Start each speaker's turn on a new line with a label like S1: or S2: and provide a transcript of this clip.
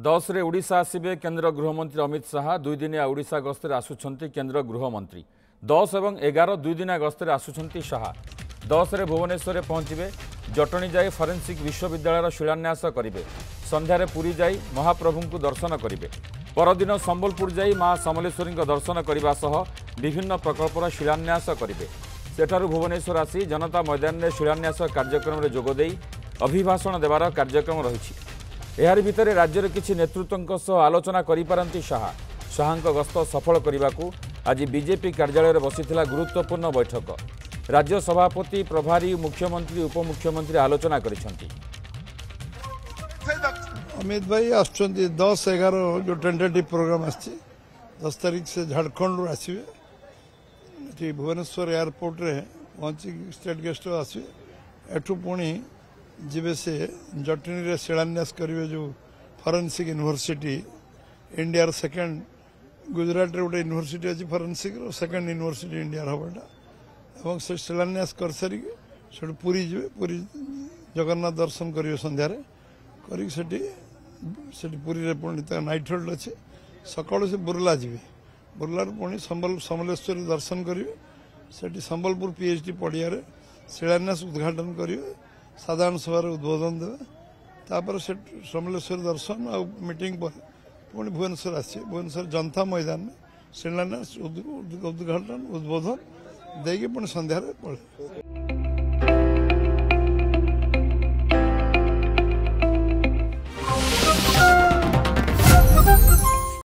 S1: दस रे ओडिशा आसिबे केंद्र गृहमंत्री अमित शाह दुई दिनिया ओडिशा गस्तर आसुछंती केंद्र गृहमंत्री 10 एवं 11 दुई दिनिया गस्तर आसुछंती शाह 10 रे भुवनेश्वर पहुंचे जटणी जाई फरेन्सिक विश्वविद्यालय शिलान्यास करेंगे संध्यारे पुरी जाई महाप्रभु को दर्शन करेंगे परदिन संबलपुर जाई मां समलेश्वरी दर्शन करने सह विभिन्न प्रकल्पर शिलान्यास करेंगे सेठारु भुवनेश्वर आसी जनता मैदान में शिलान्यास कार्यक्रम में जोगदे अभिभाषण देवार कार्यक्रम रही एहारि भितरे राज्यर किछि नेतृत्वଙ୍କ सह आलोचना करिपारंती शाह गस्त सफल करने को आज बीजेपी कार्यालय में बसिथिला गुरुत्वपूर्ण बैठक राज्य सभापति प्रभारी मुख्यमंत्री उपमुख्यमंत्री आलोचना करिसेंती।
S2: अमित भाई आसुचंती 10-11 जो टेंटेटिव प्रोग्राम आछि 10 तारीख से झारखंड आसवे भुवनेश्वर एयरपोर्ट रे पहुंची स्टेट गेस्ट आसवे एठू पुणी जीवे से जटनी रे शिलान्यास करेंगे जो forensic university India second Gujarat रे गोटे यूनिवर्सिटी अच्छी फरेन्सिक सेकेंड यूनिवर्सिटी इंडिया हवाटा और से शिलान्यास कर सारिके से पुरी जी पुरी जगन्नाथ दर्शन करेंगे संध्यारे कर पुरी रे पुणी नाइट होल्ड अच्छे सकाल से बुर्ला जी बुर्ला पुणी समलेश्वरी दर्शन करेंगे से संबलपुर पीएचडी पड़िया शिलान्यास उद्घाटन करेंगे साधारण सभा उद्बोधन देवे से समलेश्वरी दर्शन और मीटिंग पर पुणी भुवनेश्वर आसे भुवनेश्वर जनता मैदान में शिलान्यास उद्घाटन उद्बोधन देगी पुणी संध्यारे पड़े।